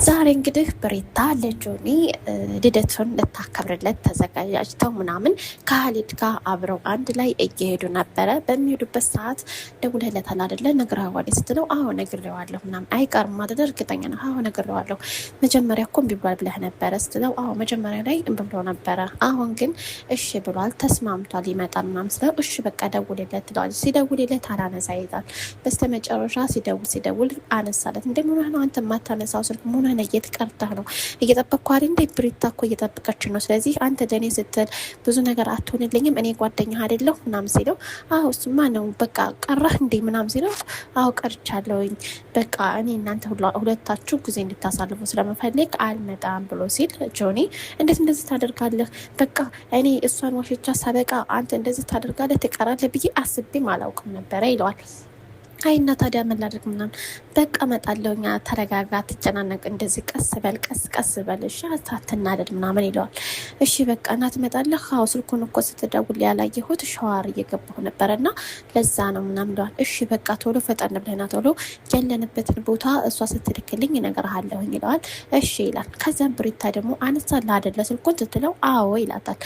ዛሬ እንግዲህ ብሬታ ለጆኒ ልደቱን ልታከብርለት ተዘጋጃጅተው ምናምን ከሀሊድ ጋር አብረው አንድ ላይ እየሄዱ ነበረ። በሚሄዱበት ሰዓት ደውለህለታል አይደለ? ነግሬዋለሁ ስትለው አዎ ነግሬዋለሁ ምናምን። አይቀርም አይደለ? እርግጠኛ ነው? አዎ ነግሬዋለሁ። መጀመሪያ እኮ እምቢ ብሏል ብለህ ነበረ ስትለው አዎ መጀመሪያ ላይ እምቢ ብሎ ነበረ፣ አሁን ግን እሺ ብሏል፣ ተስማምቷል፣ ይመጣል ምናምን ስትለው እሺ በቃ ደውልለት ትለዋለች። ሲደውልለት አላነሳ ይዛል። በስተመጨረሻ ሲደውል አነሳለት። እንደምን ሆነህ ነው አንተ የማታነሳው ስልክ ሆነ እየተቀርታ ነው እየጠበቅኩ አይደል እንዴ? ብሪታ እኮ እየጠበቀች ነው። ስለዚህ አንተ ለእኔ ስትል ብዙ ነገር አትሆንልኝም፣ እኔ ጓደኛ አይደለሁ ምናምን ሲለው አዎ እሱማ ነው በቃ ቀረህ እንዴ ምናምን ሲለው አዎ ቀርቻለሁኝ፣ በቃ እኔ እናንተ ሁለታችሁ ጊዜ እንድታሳልፉ ስለመፈለግ አልመጣም ብሎ ሲል ጆኒ እንዴት እንደዚህ ታደርጋለህ? በቃ እኔ እሷን ዋሽቻ ሳበቃ አንተ እንደዚህ ታደርጋለህ ትቀራለህ ብዬ አስቤም አላውቅም ነበረ ይለዋል። አይና ታዲያ ምን ላድርግ ምናምን በቃ እመጣለሁ፣ እኛ ተረጋጋ፣ ትጨናነቅ፣ እንደዚህ ቀስ በል እሺ፣ አትናደድ ምናምን ይለዋል። እሺ በቃ እና ትመጣለህ? አዎ ስልኩን እኮ ስትደውል ያላየሁት ሸዋር እየገባሁ ነበረ እና ለዛ ነው ምናምን ይለዋል። እሺ በቃ ቶሎ ፈጠን ብለህና ቶሎ ያለንበትን ቦታ እሷ ስትልክልኝ እነግርሃለሁኝ ይለዋል። እሺ ይላል። ከዚያም ብሪታ ደግሞ አነሳለህ አይደለ ስልኩን ስትለው አዎ ይላታል።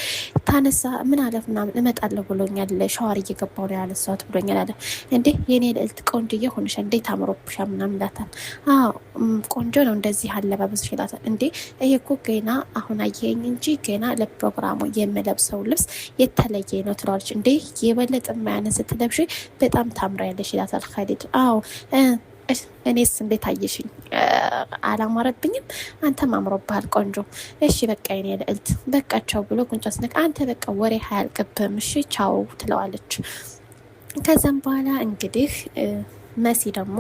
ታነሳ ምን አለ ምናምን እመጣለሁ ብሎኛል፣ ሸዋር እየገባሁ ነው ያነሳሁት ብሎኛል አለ። እንዴ የኔ ልዕልት ቆንጆዬ ሆነሽ እንዴት አምሮብሻል ምናምን ይላታል። አዎ ቆንጆ ነው እንደዚህ አለባበስሽ ይላታል። እንዴ ይሄ እኮ ገና አሁን አየኸኝ እንጂ ገና ለፕሮግራሙ የምለብሰው ልብስ የተለየ ነው ትለዋለች። እንዴ የበለጠ ማያነስ ስትለብሽ በጣም ታምሪያለሽ ይላታል ኻሊድ። አዎ እኔስ እንዴት አየሽኝ? አላማረብኝም? አንተም አምሮብሃል ቆንጆ። እሺ በቃ የኔ ልዕልት በቃ ቻው ብሎ ጉንጫ ስነካ አንተ በቃ ወሬ አያልቅብህም እሺ ቻው ትለዋለች። ከዛም በኋላ እንግዲህ መሲ ደግሞ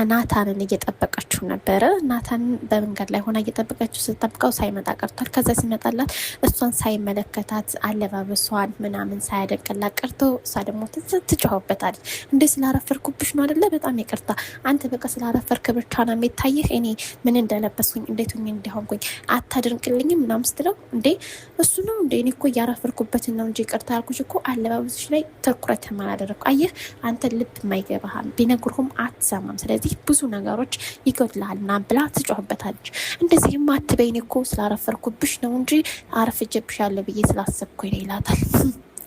ናታንን እየጠበቀችው ነበረ። ናታንን በመንገድ ላይ ሆና እየጠበቀችው ስትጠብቀው ሳይመጣ ቀርቷል። ከዛ ሲመጣላት እሷን ሳይመለከታት አለባበሷን ምናምን ሳያደንቅላት ቀርቶ እሷ ደግሞ ትጮኸበታለች። እንዴ ስላረፈርኩብሽ ነው አይደለ? በጣም ይቅርታ አንተ በቃ ስላረፈርክ ብቻ ነው የሚታይህ፣ እኔ ምን እንደለበስኩኝ እንዴት ሆኜ እንዲሆንኩኝ አታደንቅልኝም ምናምን ስትለው እንዴ እሱ ነው እንዴ? እኔ እኮ እያረፈርኩበትን ነው እንጂ ይቅርታ ያልኩሽ እኮ አለባበስሽ ላይ ትኩረት ማላደረግኩ። አየህ አንተ ልብ የማይገባህም ቢነግሩህም አትሰማም። ስለዚህ ብዙ ነገሮች ይጎድልሃል ምናምን ብላ ትጮህበታለች። እንደዚህም አትበይኝ እኮ ስላረፈርኩብሽ ነው እንጂ አረፍጄብሻለሁ ብዬ ስላሰብኩኝ ነው ይላታል።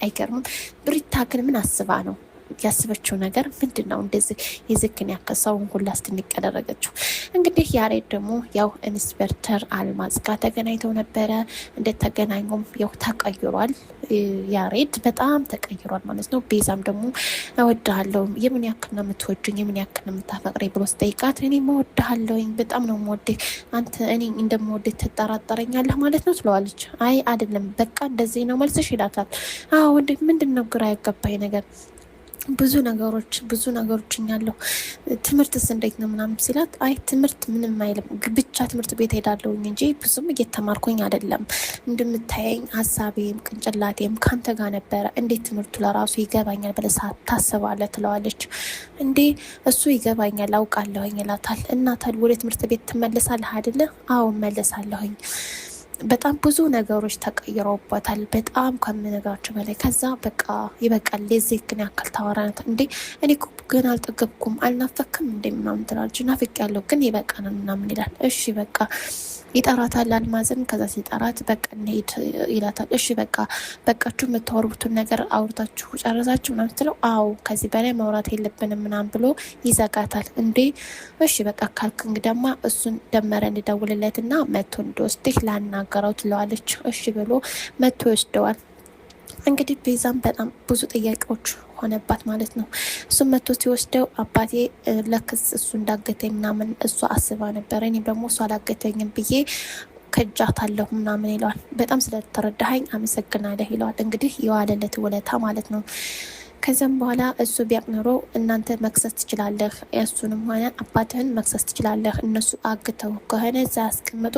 አይገርምም? ብሪታ ግን ምን አስባ ነው ያስበችው ነገር ምንድን ነው? እንደዚህ የዝክን ያክል ሰውን ሁላ ስትንቅ ያደረገችው። እንግዲህ ያሬድ ደግሞ ያው ኢንስፔክተር አልማዝ ጋር ተገናኝተው ነበረ። እንደተገናኙም ያው ተቀይሯል። ያሬድ በጣም ተቀይሯል ማለት ነው። ቤዛም ደግሞ እወድሃለሁ፣ የምን ያክል ነው የምትወዱኝ፣ የምን ያክል ነው የምታፈቅረኝ ብሎ ስጠይቃት እኔ እወድሃለሁኝ፣ በጣም ነው የምወድህ፣ አንተ እኔ እንደምወድህ ትጠራጠረኛለህ ማለት ነው ትለዋለች። አይ አይደለም በቃ እንደዚህ ነው መልስሽ ይላታል። አዎ ምንድን ነው ግራ ያጋባኝ ነገር ብዙ ነገሮች እኛለሁ። ትምህርትስ እንዴት ነው ምናምን ሲላት አይ ትምህርት ምንም አይልም፣ ብቻ ትምህርት ቤት ሄዳለሁኝ እንጂ ብዙም እየተማርኩኝ አይደለም። እንደምታየኝ ሀሳቤም ቅንጭላቴም ካንተ ጋር ነበረ። እንዴት ትምህርቱ ለራሱ ይገባኛል ብለህ ታስባለህ ትለዋለች። እንዴ እሱ ይገባኛል አውቃለሁኝ ይላታል። እና ታዲያ ወደ ትምህርት ቤት ትመለሳለህ አይደለ? አዎ እመለሳለሁኝ። በጣም ብዙ ነገሮች ተቀይረውበታል፣ በጣም ከምነግራችሁ በላይ። ከዛ በቃ ይበቃል፣ የዚህ ግን ያክል ታወራናት እንዴ እኔ ግን አልጠገብኩም፣ አልናፈክም እንዴ ምናምን ትላለች። ናፍቅ ያለው ግን ይበቃናል ምናምን ይላል። እሺ በቃ ይጠራታል አልማዝን። ከዛ ሲጠራት በቃ እንሄድ ይላታል። እሺ በቃ በቃችሁ የምታወሩትን ነገር አውርታችሁ ጨረሳችሁ ምናምን ስትለው አዎ ከዚህ በላይ ማውራት የለብንም ምናምን ብሎ ይዘጋታል። እንዴ እሺ በቃ ካልክ እንግዲያማ እሱን ደመረ እንደደውልለትና መቶ እንደወስድህ ላናገረው ትለዋለች። እሺ ብሎ መቶ ይወስደዋል። እንግዲህ ቤዛም በጣም ብዙ ጥያቄዎች ሆነባት ማለት ነው። እሱም መቶ ሲወስደው አባቴ ለክስ እሱ እንዳገተኝ ምናምን እሷ አስባ ነበረ፣ እኔም ደግሞ እሱ አላገተኝም ብዬ ከጃታለሁ ምናምን ይለዋል። በጣም ስለተረዳኸኝ አመሰግናለሁ ይለዋል። እንግዲህ የዋለለት ውለታ ማለት ነው። ከዚያም በኋላ እሱ ቢያቅ ኖሮ እናንተ መክሰስ ትችላለህ፣ እሱንም ሆነ አባትህን መክሰስ ትችላለህ፣ እነሱ አግተው ከሆነ እዛ ያስቀምጡ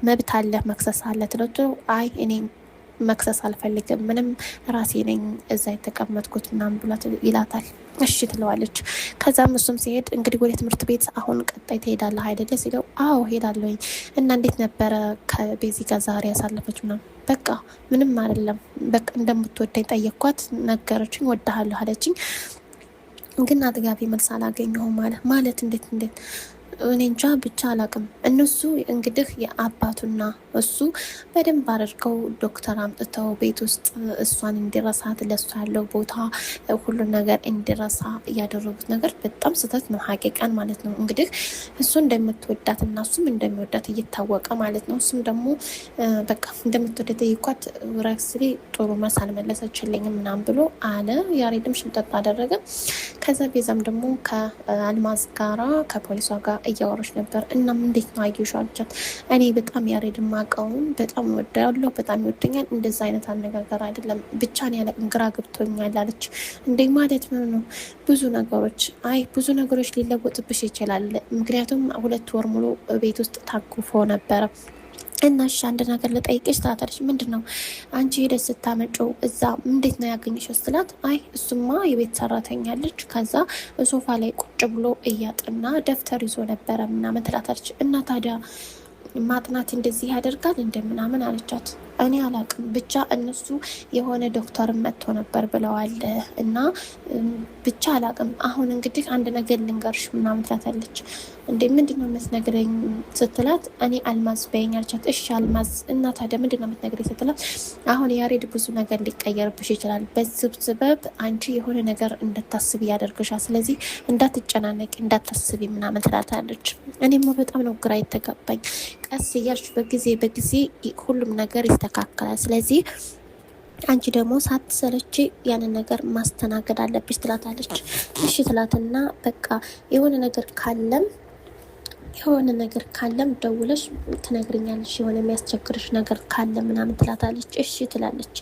መብት አለህ መክሰስ አለ ትለቱ። አይ እኔ መክሰስ አልፈልግም፣ ምንም ራሴ ነኝ እዛ የተቀመጥኩት ምናምን ብሏት ይላታል። እሺ ትለዋለች። ከዛም እሱም ሲሄድ እንግዲህ ወደ ትምህርት ቤት አሁን ቀጣይ ትሄዳለህ አይደለ ሲለው አዎ ሄዳለሁኝ። እና እንዴት ነበረ ከቤዚ ጋር ዛሬ ያሳለፈች ምናምን? በቃ ምንም አይደለም፣ በቃ እንደምትወደኝ ጠየኳት፣ ነገረችኝ፣ ወድሃለሁ አለችኝ። ግን አጥጋቢ መልስ አላገኘሁም ማለት እንዴት እኔ እንጃ ብቻ አላቅም። እነሱ እንግዲህ የአባቱና እሱ በደንብ አድርገው ዶክተር አምጥተው ቤት ውስጥ እሷን እንዲረሳት ለእሷ ያለው ቦታ ሁሉን ነገር እንዲረሳ እያደረጉት ነገር በጣም ስህተት ነው። ሀቂቃን ማለት ነው። እንግዲህ እሱ እንደምትወዳት እና እሱም እንደሚወዳት እየታወቀ ማለት ነው። እሱም ደግሞ በቃ እንደምትወደ ጠይቋት ረክስሌ ጥሩ መልስ አልመለሰችልኝም ምናምን ብሎ አለ። ያሬድም ሽምጠጥ አደረገ። ከዛ ቤዛም ደግሞ ከአልማዝ ጋራ ከፖሊሷ ጋር እያወራች ነበር። እናም እንዴት ነው አየሽው አለቻት። እኔ በጣም ያሬድ ማቀውን በጣም ወዳለሁ፣ በጣም ይወደኛል። እንደዛ አይነት አነጋገር አይደለም ብቻ ነው ያለ ግራ ገብቶኛል አለች። እንዴ ማለት ምን ነው? ብዙ ነገሮች ሊለወጥብሽ ይችላል። ምክንያቱም 2 ወር ሙሉ ቤት ውስጥ ታቅፎ ነበረ እና እሺ አንድ ነገር ልጠይቅሽ ትላታለች። ምንድን ነው? አንቺ ሄደሽ ስታመጪው እዛ እንዴት ነው ያገኘሽው ስላት፣ አይ እሱማ የቤት ሰራተኛ አለች፣ ከዛ ሶፋ ላይ ቁጭ ብሎ እያጠና ደብተር ይዞ ነበረ ምናምን ትላታለች። እና ታዲያ ማጥናት እንደዚህ ያደርጋል እንደምናምን አለቻት። እኔ አላቅም ብቻ እነሱ የሆነ ዶክተር መጥቶ ነበር ብለዋል እና ብቻ አላቅም። አሁን እንግዲህ አንድ ነገር ልንገርሽ ምናምን ትላታለች። እንዴ ምንድን ነው የምትነግረኝ ስትላት፣ እኔ አልማዝ በይኝ አለቻት። እሺ አልማዝ እና ታዲያ ምንድን ነው የምትነግረኝ ስትላት፣ አሁን ያሬድ ብዙ ነገር ሊቀየርብሽ ይችላል። በዚህ ስበብ አንቺ የሆነ ነገር እንድታስቢ ያደርግሻል። ስለዚህ እንዳትጨናነቂ እንዳታስቢ ምናምን ትላታለች። እኔማ በጣም ነው ግራ የተጋባኝ። ቀስ እያልሽ በጊዜ ሁሉም ነገር ይስተካከላል። ስለዚህ አንቺ ደግሞ ሳትሰለች ያንን ነገር ማስተናገድ አለብሽ ትላታለች። እሺ ትላትና በቃ የሆነ ነገር ካለም ደውለሽ ትነግርኛለሽ፣ የሆነ የሚያስቸግርሽ ነገር ካለ ምናምን ትላታለች። እሺ ትላለች።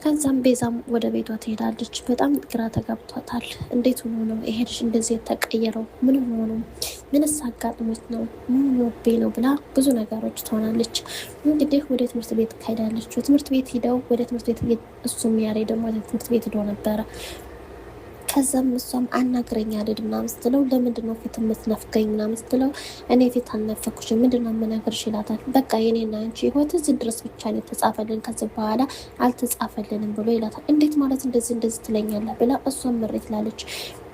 ከዛም ቤዛም ወደ ቤቷ ትሄዳለች። በጣም ግራ ተጋብቷታል። እንዴት ሆኖ ነው ይሄ ልጅ እንደዚህ የተቀየረው? ምን ሆኖ ነው? ምንስ አጋጥሞት ነው? ምን ወቤ ነው ብላ ብዙ ነገሮች ትሆናለች። እንግዲህ ወደ ትምህርት ቤት ትሄዳለች። ትምህርት ቤት ሂደው ወደ ትምህርት ቤት እሱም ያሬ ደግሞ ወደ ትምህርት ቤት ሂዶ ነበረ። ከዛም እሷም አናግረኝ አልሄድ ምናምን ስትለው፣ ለምንድን ነው ፊት የምትነፍገኝ ምናምን ስትለው፣ እኔ ፊት አልነፈኩሽም ምንድን ነው የምነግርሽ ይላታል። በቃ የኔና አንቺ ህይወት እዚህ ድረስ ብቻ ነው የተጻፈልን፣ ከዚህ በኋላ አልተጻፈልንም ብሎ ይላታል። እንዴት ማለት እንደዚህ ትለኛለህ ብላ እሷም ምሬት ላለች።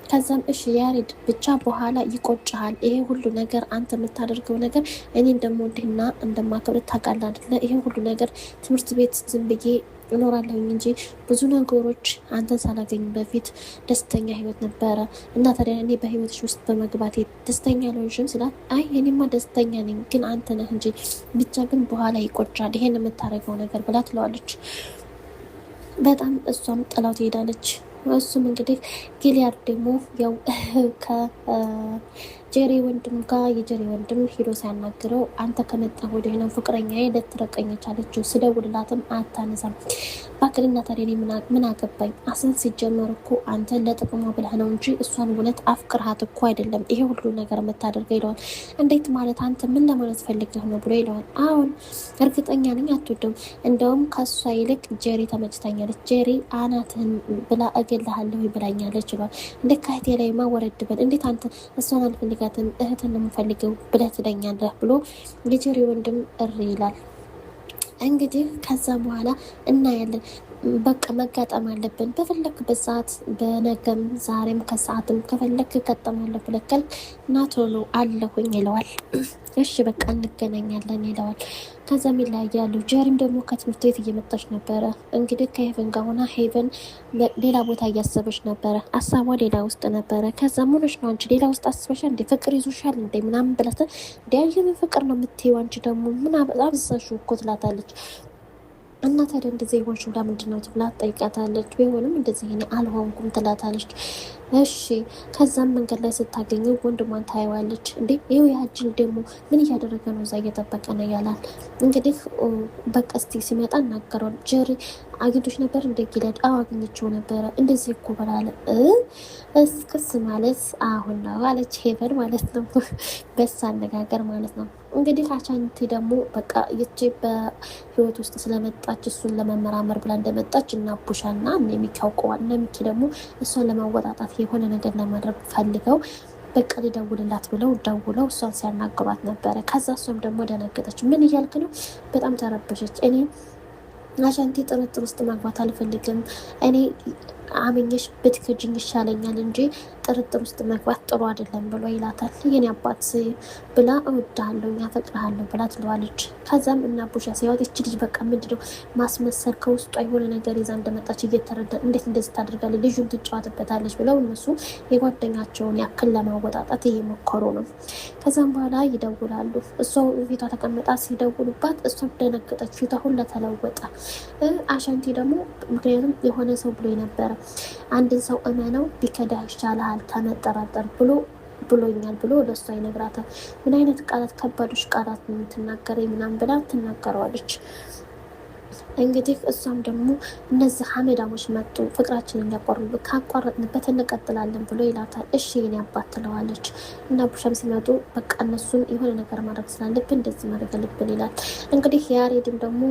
ከዛም እሺ ያሬድ ብቻ በኋላ ይቆጭሃል፣ ይሄ ሁሉ ነገር አንተ የምታደርገው ነገር እኔ እንደምወድህና እንደማከብር ታውቃለህ አይደለ? ይሄ ሁሉ ነገር ትምህርት ቤት ዝም ብዬ እኖራለሁኝ እንጂ ብዙ ነገሮች አንተን ሳላገኝ በፊት ደስተኛ ህይወት ነበረ እና ታዲያ እኔ በህይወትሽ ውስጥ በመግባቴ ደስተኛ አልሆንሽም ስላት፣ አይ እኔማ ደስተኛ ነኝ ግን አንተ ነህ እንጂ ብቻ ግን በኋላ ይቆጫል ይሄን የምታደርገው ነገር ብላ ትለዋለች። በጣም እሷም ጥላው ትሄዳለች። እሱም እንግዲህ ጊሊያድ ደግሞ ያው ከጄሪ ወንድም ጋር የጄሪ ወንድም ሂዶ ሲያናግረው፣ አንተ ከመጣ ወዲህ ነው ፍቅረኛዬ ልትረቀኝ ቻለችው፣ ስደውልላትም አታነሳም። ባክልና ታዲያ ምን አገባኝ? አስን ሲጀመር እኮ አንተ ለጥቅሟ ብለህ ነው እንጂ እሷን እውነት አፍቅርሃት እኮ አይደለም ይሄ ሁሉ ነገር የምታደርገው ይለዋል። እንዴት ማለት አንተ ምን ለማለት ፈልገህ ነው ብሎ ይለዋል። አሁን እርግጠኛ ነኝ አትወደውም፣ እንደውም ከእሷ ይልቅ ጄሪ ተመችታኛለች፣ ጄሪ አናትህን ብላ እገልሃለሁ ብላኛለች ይለዋል። እንዴት ከእህቴ ላይ ማወረድ በል፣ እንዴት አንተ እሷን አልፈልጋትም እህትን ነው የምፈልገው ብለህ ትለኛለህ ብሎ የጄሪ ወንድም እሪ ይላል። እንግዲህ ከዛ በኋላ እናያለን። በቃ መጋጠም አለብን በፈለክበት ሰዓት፣ በነገም ዛሬም ከሰዓትም ከፈለክ እጋጠማለሁ ብለከል ናቶሎ አለሁኝ ይለዋል። እሺ በቃ እንገናኛለን ይለዋል። ከዛም ይለያያሉ። ጀሪም ደግሞ ከትምህርት ቤት እየመጣች ነበረ። እንግዲህ ከሄቨን ጋር ሆና ሄቨን ሌላ ቦታ እያሰበች ነበረ። አሳቧ ሌላ ውስጥ ነበረ። ከዛም ሆነች ነው አንቺ ሌላ ውስጥ አስበሻል እንዴ? ፍቅር ይዞሻል እንዴ? ምናምን ብላት እንዲያየምን ፍቅር ነው የምትይው አንቺ ደግሞ ምን አብዛሽው እኮ ትላታለች። እና ታዲያ እንደዚህ የሆንሽው ለምንድን ነው ብላ ጠይቃታለች። ቢሆንም እንደዚህ እኔ አልሆንኩም ትላታለች። እሺ ከዛም መንገድ ላይ ስታገኘው ወንድሟን ታየዋለች። እንዴ ይኸው ያጅል ደግሞ ምን እያደረገ ነው? እዛ እየጠበቀ ነው ያላል። እንግዲህ በቃ እስቲ ሲመጣ እናገረዋል። ጀሪ አግኝቶሽ ነበር እንደ ጊለድ? አዎ አግኝቼው ነበረ። እንደዚህ እኮ በላለ እስክስ ማለት አሁን ነው አለች ሄቨን ማለት ነው፣ በሳ አነጋገር ማለት ነው። እንግዲህ አቻንቲ ደግሞ በቃ ይቺ በህይወት ውስጥ ስለመጣች እሱን ለመመራመር ብላ እንደመጣች እና ቡሻና ሚኪ ያውቀዋል። እና ሚኪ ደግሞ እሷን ለማወጣጣት የሆነ ነገር ለማድረግ ፈልገው በቃ ሊደውልላት ብለው ደውለው እሷን ሲያናግሯት ነበረ። ከዛ እሷም ደግሞ ደነገጠች። ምን እያልክ ነው? በጣም ተረበሸች። እኔ አሻንቲ ጥርጥር ውስጥ መግባት አልፈልግም እኔ አምኜሽ ብትክጅኝ ይሻለኛል እንጂ ጥርጥር ውስጥ መግባት ጥሩ አይደለም ብሎ ይላታል። የኔ አባት ብላ እወድሃለሁ አፈቅርሃለሁ ብላ ትለዋለች። ከዛም እና ቡሻ ሲያወጥ ይች ልጅ በቃ ምንድነው ማስመሰል ከውስጧ የሆነ ነገር ይዛ እንደመጣች እየተረዳ እንዴት እንደዚህ ታደርጋለች ልጁን ትጫወትበታለች ብለው እነሱ የጓደኛቸውን ያክል ለማወጣጣት እየሞከሩ ነው። ከዛም በኋላ ይደውላሉ። እሷ ፊቷ ተቀምጣ ሲደውሉባት እሷ ደነገጠች። ፊቷ ሁላ ተለወጠ። አሻንቲ ደግሞ ምክንያቱም የሆነ ሰው ብሎ ነበረ አንድን ሰው እመነው ቢከዳህ ይሻልሃል ከመጠራጠር ብሎኛል ብሎ ለእሷ ይነግራታል። ምን አይነት ቃላት ከባዶች ቃላት ነው የምትናገረኝ ምናምን ብላ ትናገረዋለች። እንግዲህ እሷም ደግሞ እነዚህ ሀሜዳሞች መጡ ፍቅራችንን ሊያቋርጡ ካቋረጥንበት እንቀጥላለን ብሎ ይላታል። እሺ የኔ አባት ትለዋለች። እና ቡሻም ሲመጡ በቃ እነሱን የሆነ ነገር ማድረግ ስላለብን እንደዚህ ማድረግ አለብን ይላል። እንግዲህ ያሬድም ደግሞ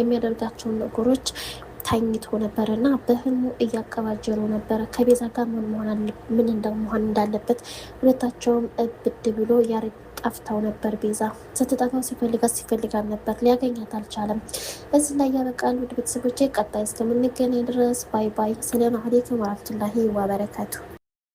የሚያደርጋቸውን ነገሮች ተኝቶ ነበረ እና በህልሙ እያቀባጀሩ ነበረ ከቤዛ ጋር ምን እንደመሆን እንዳለበት ሁለታቸውም እብድ ብሎ ያሬድ ጠፍተው ነበር። ቤዛ ስትጠፋው ሲፈልጋት ነበር፣ ሊያገኛት አልቻለም። እዚህ ላይ ያበቃሉ። ውድ ቤተሰቦቼ ቀጣይ እስከምንገናኝ ድረስ ባይ ባይ። ሰላም አለይኩም ወራህመቱላሂ ወበረካቱ።